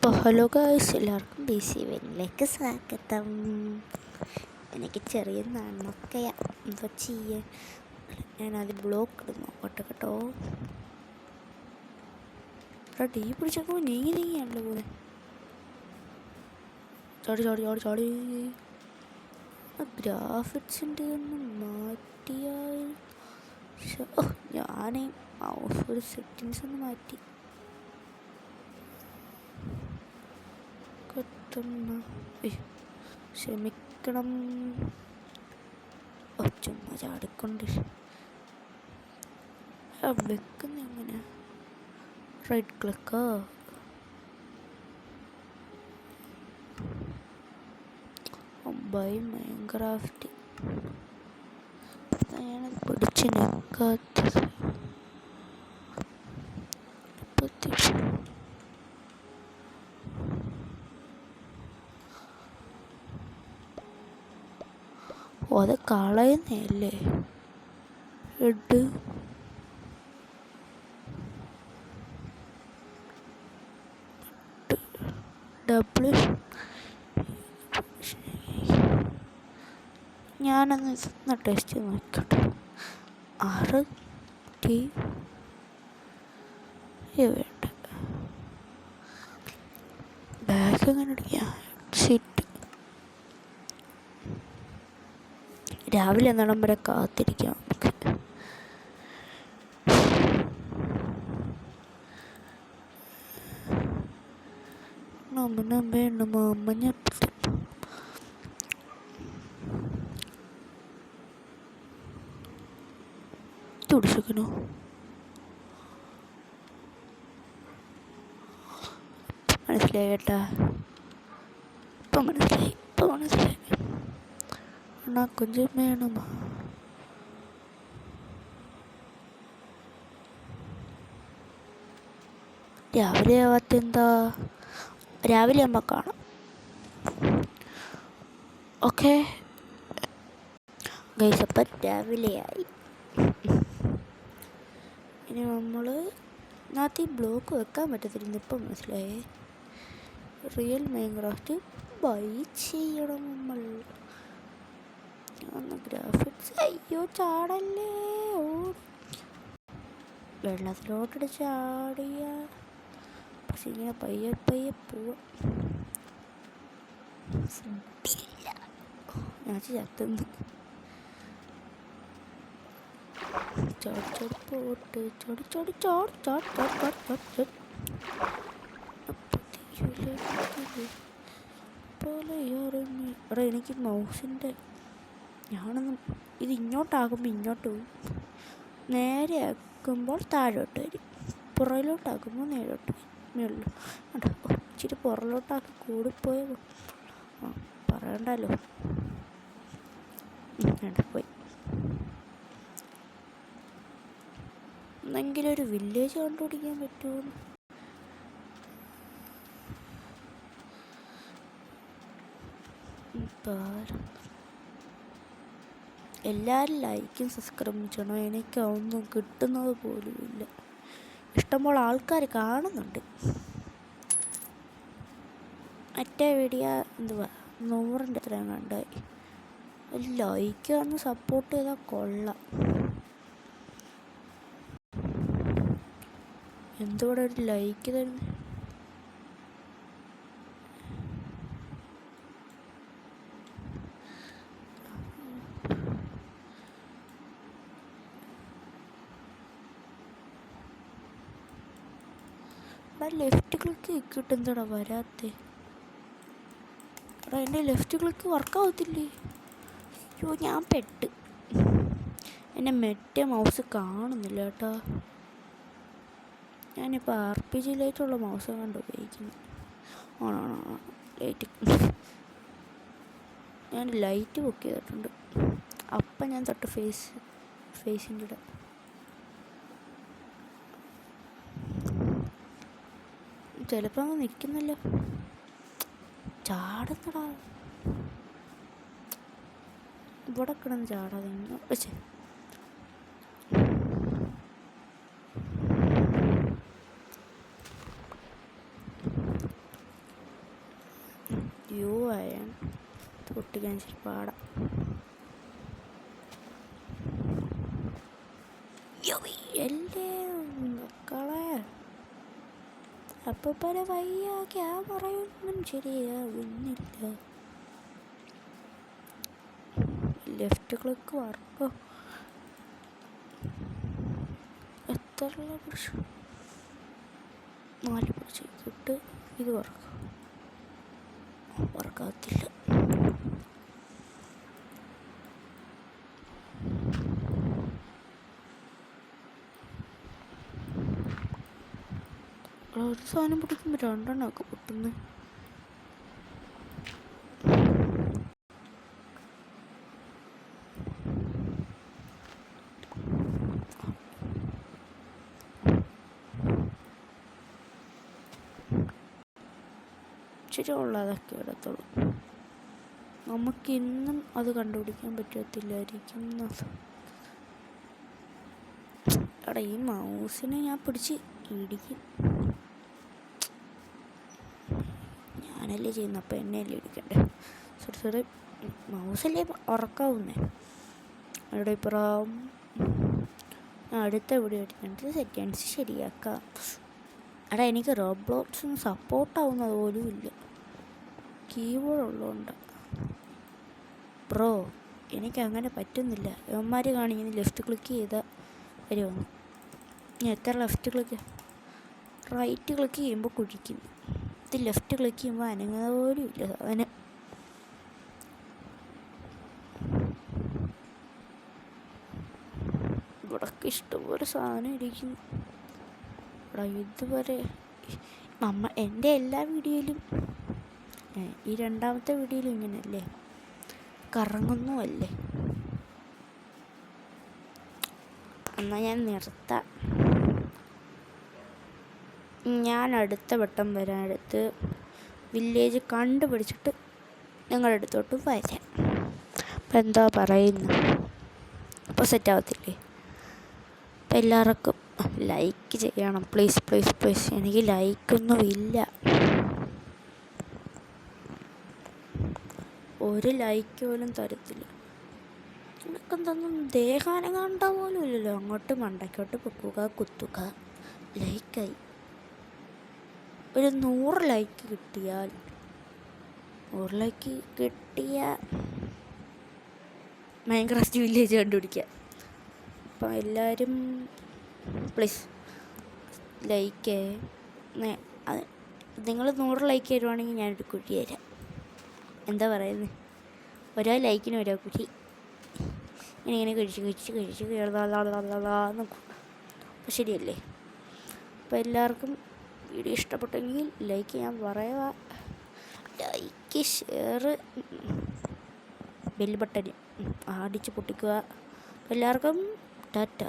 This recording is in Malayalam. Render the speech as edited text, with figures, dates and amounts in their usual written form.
അപ്പോൾ ഹലോ ഗായ്സ്, എല്ലാവർക്കും ഡി സി വെനിലേക്ക് സ്വാഗതം. എനിക്ക് ചെറിയ നാണൊക്കെയാ, എന്താ ചെയ്യേ? ഞാനത് ബ്ലോക്ക് ഇടുന്നു കേട്ടോ. ടീ പിടിച്ചപ്പോൾ നീങ്ങിയാണല്ലോ പോലെ. ചാടി ചാടി ചാടി ചാടി. ഗ്രാഫിക്സിൻ്റെ ഒന്ന് മാറ്റിയാൽ ഞാൻ ഒരു സെറ്റിങ്സ് ഒന്ന് മാറ്റി. ക്ഷമിക്കണം, ചുമ്മാ ചാടിക്കൊണ്ട് വെക്കുന്ന എങ്ങനെ? റൈറ്റ് ക്ലിക്കോ? Bye Minecraft. ഞാനത് പിടിച്ച് നിൽക്കാത്തത്. അത് കളയുന്നല്ലേ ഹെഡ്. ഡബിൾ ഞാനൊന്ന് ടെസ്റ്റ് ചെയ്ത് നോക്കട്ടെ. 6 ടീ വേണ്ട. ബാഗ് എങ്ങനെ അടിക്കാം? ഷീറ്റ് രാവിലെ എന്നിടം വരെ കാത്തിരിക്കാം നമുക്ക്. തുടിച്ചോ? മനസ്സിലായി കേട്ടാ, ഇപ്പം മനസ്സിലായി. എന്നാ കൊഞ്ചം വേണം. രാവിലെ ആവാത്തെന്താ? രാവിലെ ആകുമ്പോൾ കാണാം. ഓക്കെ ഗൈസ്, അപ്പം രാവിലെയായി. ഇനി നമ്മൾ നാത്തി ബ്ലോക്ക് വെക്കാൻ പറ്റത്തില്ല. ഇപ്പം മനസ്സിലായേ. റിയൽ മൈൻക്രാഫ്റ്റ് ബൈ ചെയ്യണം നമ്മൾ. ഗ്രാഫിക്സ് അയ്യോ ചാടല്ലേ. വെള്ളത്തിലോട്ട് ചാടിയ പക്ഷെ ഇങ്ങനെ പയ്യെ പോവാം. ഞാൻ ചത്തുന്നു. ചാടി പോട്ട് എടാ, എനിക്ക് മൗസിൻ്റെ ഇത് ഇങ്ങോട്ടാകുമ്പോൾ ഇങ്ങോട്ട് പോകും, നേരെ ആക്കുമ്പോൾ താഴോട്ട് വരും, പുറകിലോട്ടാക്കുമ്പോൾ നേരോട്ട് വരും. ഇച്ചിരി പുറകിലോട്ടാക്കി കൂടിപ്പോയ പറയണ്ടല്ലോ. പോയി. എന്നെങ്കിലും ഒരു വില്ലേജ് കണ്ടുപിടിക്കാൻ പറ്റുമോ? എല്ലാവരും ലൈക്കും സബ്സ്ക്രൈബും ചെയ്യണം. എനിക്കൊന്നും കിട്ടുന്നത് പോലുമില്ല. ഇഷ്ടംപോലെ ആൾക്കാർ കാണുന്നുണ്ട്. മറ്റേ വീഡിയോ 100ൻ്റെ അത്രയും കണ്ടായി. ലൈക്ക് വന്ന് സപ്പോർട്ട് ചെയ്താൽ കൊള്ളാം. എന്തുകൂടെ ഒരു ലൈക്ക് തരുന്നു. ലെഫ്റ്റ് ക്ലിക്ക് കിട്ടുന്നതാ വരാത്തെ. എടാ, എൻ്റെ ലെഫ്റ്റ് ക്ലിക്ക് വർക്കാവത്തില്ലേ? അയ്യോ, ഞാൻ പെട്ട്. എൻ്റെ മറ്റേ മൗസ് കാണുന്നില്ല കേട്ടോ. ഞാനിപ്പോൾ RPG ലൈറ്റുള്ള മൗസ് കണ്ട് ഉപയോഗിക്കുന്നു. ആണോ ലൈറ്റ്? ഞാൻ ലൈറ്റ് ബുക്ക് ചെയ്തിട്ടുണ്ട്. അപ്പം ഞാൻ തൊട്ട് ഫേസിൻ്റെ ഇടാം. ചിലപ്പോൾ അങ്ങ് നിൽക്കുന്നില്ല. ചാടുന്നടാ, ഇവിടെ കിടന്ന് ചാടാതെ പക്ഷേ പൊട്ടിക്കാൻ ഇച്ചിരി പാടാം. എല്ലേ മക്കളെ, അപ്പൂപ്പനെ വയ്യ, ക്യാമറയൊന്നും ശരിയാകുന്നില്ല. Left click വർക്കോ? എത്ര പിടിച്ചു? 4 പിടിച്ചിട്ട് ഇത് വർക്കാകത്തില്ല. ഒരു സാധനം പൊട്ടിക്കുമ്പോൾ 2 എണ്ണമൊക്കെ പൊട്ടുന്നു. ഇച്ചിരി ഉള്ളതൊക്കെ ഇടത്തുള്ളൂ. നമുക്കിന്നും അത് കണ്ടുപിടിക്കാൻ പറ്റത്തില്ലായിരിക്കും. എടാ, ഈ മൗസിനെ ഞാൻ പിടിച്ച് ഇടിക്കും. ഞാനല്ലേ ചെയ്യുന്നു, അപ്പം എന്നെയല്ലേ ഇടിക്കണ്ടേ? സോറി, മൗസല്ലേ ഉറക്കാവുന്നേ. അവിടെ ഇപ്പുറം അടുത്ത വീഡിയോ എടുക്കേണ്ടത് സെറ്റിങ്സ് ശരിയാക്കാം. എടാ, എനിക്ക് റോബ്ലോക്സിന് സപ്പോർട്ടാവുന്നത് പോലും ഇല്ല, കീബോർഡ് ഉള്ളതുകൊണ്ട്. ബ്രോ, എനിക്കങ്ങനെ പറ്റുന്നില്ല. ഇവന്മാർ കാണിക്കുന്ന ലെഫ്റ്റ് ക്ലിക്ക് ചെയ്താൽ വരുമെന്ന്. ഞാൻ എത്ര ലെഫ്റ്റ് ക്ലിക്ക്, റൈറ്റ് ക്ലിക്ക് ചെയ്യുമ്പോൾ കുഴിക്കുന്നു. ഇത് ലെഫ്റ്റ് ക്ലിക്ക് ചെയ്യുമ്പോൾ അനങ്ങുന്ന പോലും ഇല്ല സാധനം. ഇവിടൊക്കെ ഇഷ്ടംപോലെ സാധനം ഇരിക്കുന്നു. ഇവിടെ ഇതുവരെ എൻ്റെ എല്ലാ വീഡിയോയിലും, ഈ 2ാമത്തെ വീഡിയോയിലും ഇങ്ങനെയല്ലേ, കറങ്ങുന്നുമല്ലേ. എന്നാൽ ഞാൻ നിർത്താം. ഞാൻ അടുത്ത വട്ടം വരാൻ അടുത്ത് വില്ലേജ് കണ്ടുപിടിച്ചിട്ട് നിങ്ങളുടെ അടുത്തോട്ട് വരാം. അപ്പം എന്താ പറയുന്നു, അപ്പോൾ സെറ്റാവത്തില്ലേ? അപ്പം എല്ലാവർക്കും ലൈക്ക് ചെയ്യണം, പ്ലീസ് പ്ലീസ് പ്ലീസ്. എനിക്ക് ലൈക്കൊന്നും ഇല്ല, ഒരു ലൈക്ക് പോലും തരത്തില്ല. എനിക്കെന്തൊന്നും ദേഹാനം കണ്ട പോലും ഇല്ലല്ലോ. അങ്ങോട്ട് മണ്ടയ്ക്കോട്ട് പൊക്കുക, കുത്തുക, ലൈക്കായി. ഒരു 100 ലൈക്ക് കിട്ടിയാൽ, 100 ലൈക്ക് കിട്ടിയ മൈൻക്രാഫ്റ്റ് വില്ലേജ് കണ്ടുപിടിക്കുക. അപ്പം എല്ലാവരും പ്ലീസ് ലൈക്ക്. നിങ്ങൾ 100 ലൈക്ക് തരുവാണെങ്കിൽ ഞാനൊരു കുഴി തരാം. എന്താ പറയുന്നത്? ഓരോ ലൈക്കിനും ഓരോ കുഴി. ഇങ്ങനെ കഴിച്ച് നോക്കും. അപ്പോൾ ശരിയല്ലേ? അപ്പോൾ എല്ലാവർക്കും വീഡിയോ ഇഷ്ടപ്പെട്ടെങ്കിൽ ലൈക്ക് ചെയ്യാൻ പറയുക. ലൈക്ക്, ഷെയർ, ബെൽ ബട്ടൺ അടിച്ച് പൊട്ടിക്കുക. എല്ലാവർക്കും ടാറ്റ.